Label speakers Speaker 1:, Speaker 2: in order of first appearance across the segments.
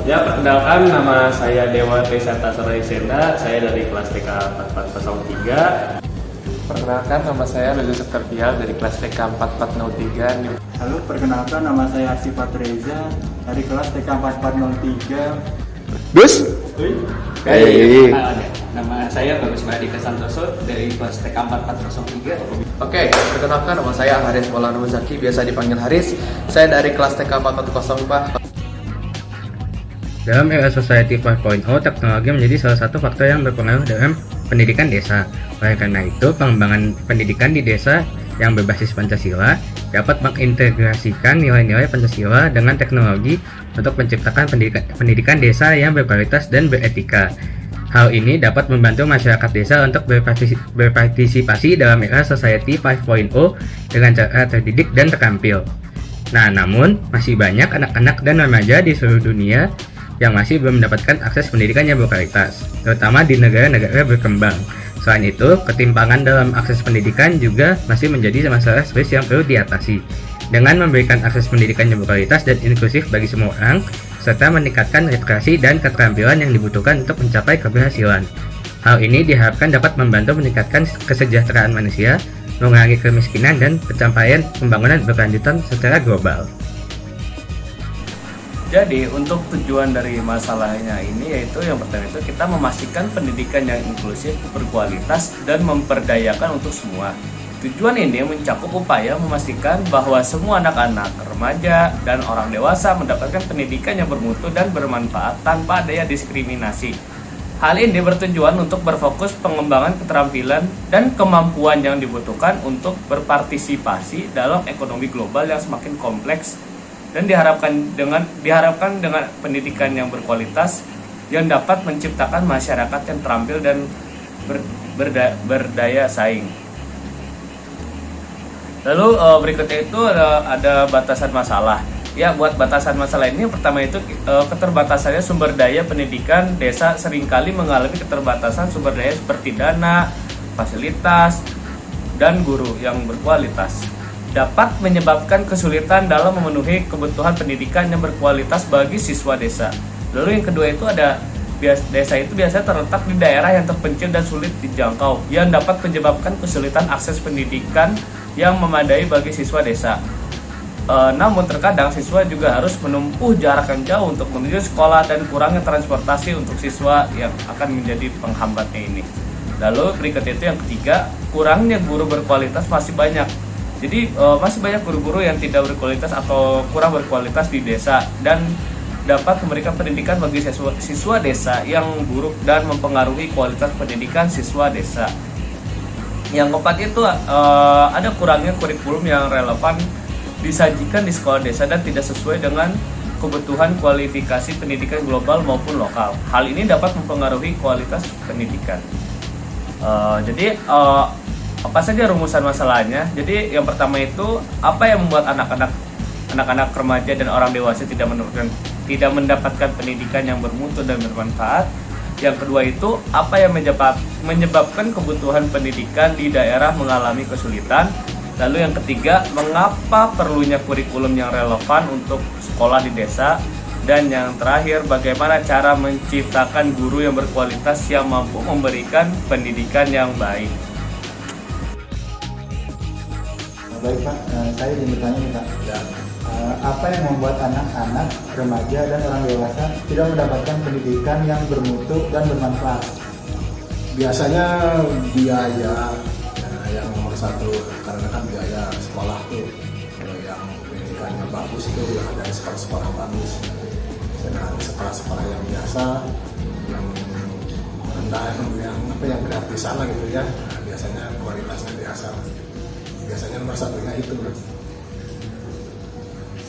Speaker 1: Ya, perkenalkan, nama saya Dewa Trisanta Suraisenda, saya dari kelas TK 4403.
Speaker 2: Perkenalkan, nama saya Reza Septervial dari kelas TK 4403.
Speaker 3: Halo, perkenalkan, nama saya Arsifat Reza dari kelas TK 4403.
Speaker 4: Dus?
Speaker 5: Hey. Nama saya Bagus Mahadika Santoso dari kelas TK 4403.
Speaker 4: Oke, perkenalkan, nama saya Haris Maulana Muzaki, biasa dipanggil Haris. Saya dari kelas TK 4404.
Speaker 6: Dalam era Society 5.0, teknologi menjadi salah satu faktor yang berpengaruh dalam pendidikan desa. Oleh karena itu, pengembangan pendidikan di desa yang berbasis Pancasila dapat mengintegrasikan nilai-nilai Pancasila dengan teknologi untuk menciptakan pendidikan desa yang berkualitas dan beretika. Hal ini dapat membantu masyarakat desa untuk berpartisipasi dalam era Society 5.0 dengan cara terdidik dan terampil. Nah, namun masih banyak anak-anak dan remaja di seluruh dunia yang masih belum mendapatkan akses pendidikan yang berkualitas, terutama di negara-negara berkembang. Selain itu, ketimpangan dalam akses pendidikan juga masih menjadi masalah serius yang perlu diatasi. Dengan memberikan akses pendidikan yang berkualitas dan inklusif bagi semua orang, serta meningkatkan literasi dan keterampilan yang dibutuhkan untuk mencapai keberhasilan. Hal ini diharapkan dapat membantu meningkatkan kesejahteraan manusia, mengurangi kemiskinan, dan pencapaian pembangunan berkelanjutan secara global.
Speaker 1: Jadi untuk tujuan dari masalahnya ini yaitu yang pertama itu kita memastikan pendidikan yang inklusif, berkualitas, dan memperdayakan untuk semua. Tujuan ini mencakup upaya memastikan bahwa semua anak-anak, remaja, dan orang dewasa mendapatkan pendidikan yang bermutu dan bermanfaat tanpa adanya diskriminasi. Hal ini bertujuan untuk berfokus pengembangan keterampilan dan kemampuan yang dibutuhkan untuk berpartisipasi dalam ekonomi global yang semakin kompleks, dan diharapkan dengan pendidikan yang berkualitas yang dapat menciptakan masyarakat yang terampil dan berdaya saing. Lalu berikutnya itu ada batasan masalah. Ya, buat batasan masalah ini yang pertama itu keterbatasannya sumber daya pendidikan desa seringkali mengalami keterbatasan sumber daya seperti dana, fasilitas, dan guru yang berkualitas. Dapat menyebabkan kesulitan dalam memenuhi kebutuhan pendidikan yang berkualitas bagi siswa desa. Lalu yang kedua itu ada desa itu biasanya terletak di daerah yang terpencil dan sulit dijangkau, yang dapat menyebabkan kesulitan akses pendidikan yang memadai bagi siswa desa. Namun terkadang siswa juga harus menempuh jarak yang jauh untuk menuju sekolah dan kurangnya transportasi untuk siswa yang akan menjadi penghambatnya ini. Lalu berikutnya itu yang ketiga, kurangnya guru berkualitas masih banyak. Jadi masih banyak guru-guru yang tidak berkualitas atau kurang berkualitas di desa dan dapat memberikan pendidikan bagi siswa desa yang buruk dan mempengaruhi kualitas pendidikan siswa desa. Yang keempat itu ada kurangnya kurikulum yang relevan disajikan di sekolah desa dan tidak sesuai dengan kebutuhan kualifikasi pendidikan global maupun lokal. Hal ini dapat mempengaruhi kualitas pendidikan. Jadi apa saja rumusan masalahnya? Jadi yang pertama itu apa yang membuat anak-anak remaja dan orang dewasa tidak mendapatkan pendidikan yang bermutu dan bermanfaat. Yang kedua itu apa yang menyebabkan kebutuhan pendidikan di daerah mengalami kesulitan. Lalu yang ketiga, mengapa perlunya kurikulum yang relevan untuk sekolah di desa. Dan yang terakhir, bagaimana cara menciptakan guru yang berkualitas yang mampu memberikan pendidikan yang baik.
Speaker 3: Baik Pak, saya ingin bertanya nih Pak, apa yang membuat anak-anak, remaja, dan orang dewasa tidak mendapatkan pendidikan yang bermutu dan bermanfaat?
Speaker 7: Biasanya biaya yang nomor satu, karena kan biaya sekolah tuh yang pendidikannya bagus itu ada sekolah-sekolah bagus, dan ada sekolah-sekolah yang biasa, yang rendah, yang gratisan lah gitu ya. Nah, biasanya kualitasnya biasa. Biasanya nomor satunya itu.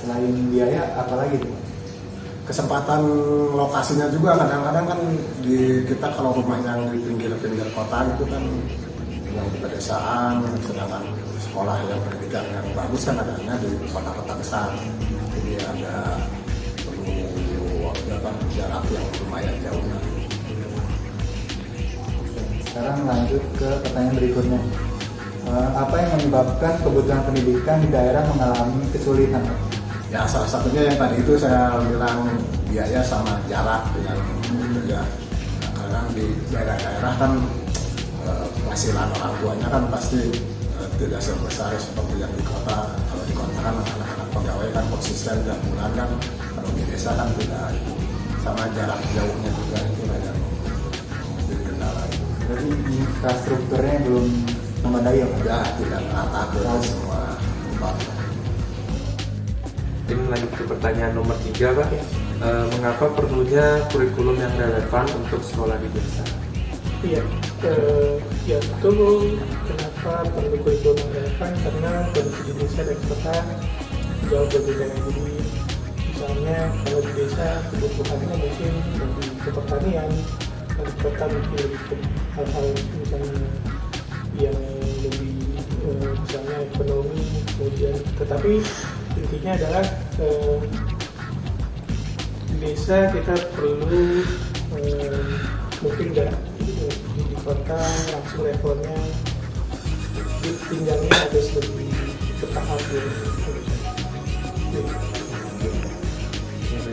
Speaker 3: Selain biaya, apalagi tuh?
Speaker 7: Kesempatan lokasinya juga kadang-kadang kan kita kalau rumah yang di pinggir-pinggir kota itu kan yang di pedesaan, sedangkan sekolah yang pendidikan yang bagus kan adanya di kota-kota besar. Jadi ada perlu jarak yang lumayan jauh.
Speaker 3: Sekarang lanjut ke pertanyaan berikutnya. Apa yang menyebabkan kebutuhan pendidikan di daerah mengalami kesulitan?
Speaker 7: Ya salah satunya yang tadi itu saya bilang biaya sama jarak dengan itu ya. Nah, karena di daerah-daerah kan penghasilan orang tuanya kan pasti tidak sebesar seperti yang di kota. Kalau di kota kan anak-anak pegawai kan konsisten tiap bulan kan, kalau di desa kan tidak itu. Sama jarak jauhnya juga itu yang jadi kendala.
Speaker 3: Jadi infrastrukturnya belum memadai ya?
Speaker 7: Ya tidak merata ke semua tempat.
Speaker 2: Ini lanjut ke pertanyaan nomor 3 Pak. Mengapa perlunya kurikulum yang relevan untuk sekolah di desa?
Speaker 8: Iya, ya betul. Kenapa perlu kurikulum yang relevan? Karena kondisi di desa dan kota jauh berbeda. Jadi misalnya kalau di desa kebutuhannya mungkin lebih ke pertanian, kalau di kota mungkin lebih ke hal-hal misalnya yang lebih misalnya ekonomi, kemudian tetapi intinya adalah di desa kita perlu mungkin nggak di kota langsung levelnya tinggalnya harus lebih bertahap ya.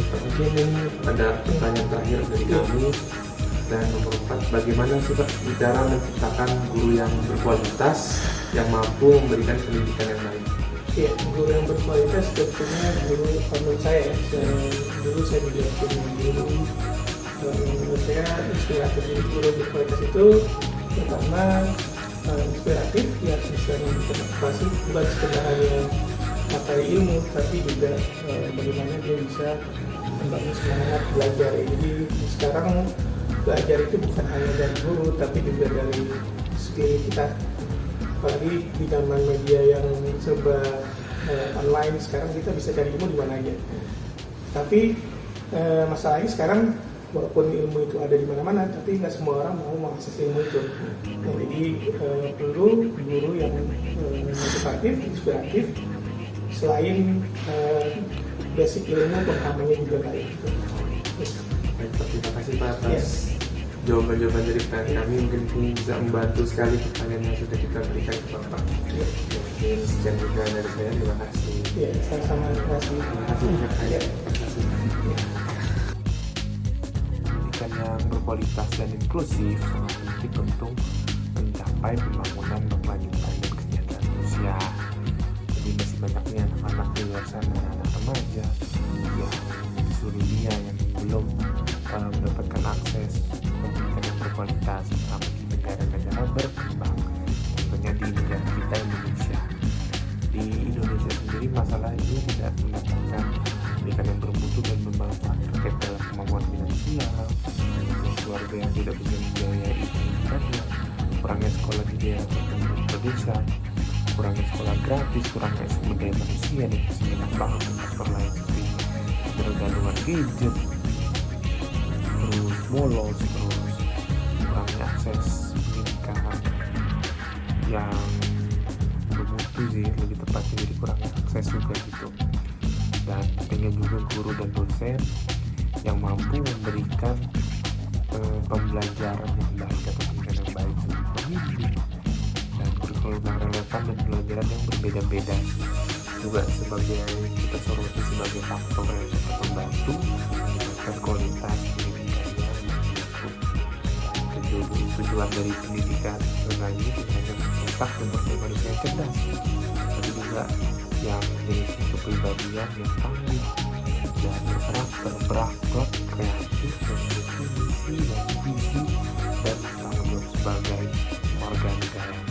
Speaker 2: Mungkin ini ada pertanyaan terakhir dari kami. Dan nomor 4, bagaimana sih Pak cara menciptakan guru yang berkualitas yang mampu memberikan pendidikan yang baik?
Speaker 8: Ya, guru yang berkualitas tentunya guru menurut saya dulu saya juga punya guru menurut saya inspiratif. Jadi guru berkualitas itu pertama inspiratif, ya harus bisa memotivasi bukan sekedar hanya materi ilmu tapi juga bagaimana dia bisa membangun semangat belajar. Jadi sekarang belajar itu bukan hanya dari guru tapi juga dari sekeliling kita, apalagi di zaman media yang serba online sekarang kita bisa cari ilmu di mana aja. Tapi masalahnya sekarang walaupun ilmu itu ada di mana-mana tapi nggak semua orang mau mengakses ilmu itu. Nah, jadi perlu guru yang motivatif, inspiratif, selain basic ilmu pemahamannya juga baik.
Speaker 2: Baik, terima kasih Pak atas jawaban-jawaban dari pertanyaan kami. Mungkin bisa membantu sekali pertanyaan yang sudah kita berikan ke Bapak. Mungkin sekian juga dari saya, terima kasih.
Speaker 8: Ya, sama-sama, terima kasih.
Speaker 2: Terima kasih. Pendidikan yang berkualitas dan inklusif sangat penting untuk mencapai pembangunan berkelanjutan dan kesejahteraan manusia. Jadi masih banyaknya anak-anak di luar sana, anak remaja yang di seluruh dunia yang belum mendapatkan akses pendidikan yang berkualitas, terutama di negara-negara berkembang, tentunya di negara kita Indonesia. Di Indonesia sendiri masalah ini tidak mendapatkan pendidikan yang bermutu dan bermanfaat terkait dalam kemampuan finansial, keluarga yang tidak bisa membiayai pendidikannya, kurangnya sekolah di daerah pedesaan, kurangnya sekolah gratis, kurangnya sumber daya manusia dan masih banyak banget faktor lain seperti ketergantungan gadget, terus bolos, terus kurangnya akses pendidikan yang bermutu sih, lebih tepatnya jadi kurangnya akses juga gitu. Dan pentingnya juga guru dan dosen yang mampu memberikan pembelajaran yang baik atau pendidikan yang baik untuk pembimbing, dan kurikulum yang relevan dan pelajaran yang berbeda-beda juga sebagai kita soroti sebagai faktor yang dapat membantu meningkatkan kualitas pendidikannya. Tujuan dari pendidikan ini tidak hanya mencetak dan memperbaiki manusia yang cerdas, tapi juga yang memiliki kepribadian yang tangguh dan berkarakter, berakhlak, kreatif, dan memiliki misi dan visi dan tanggung jawab sebagai warga negara.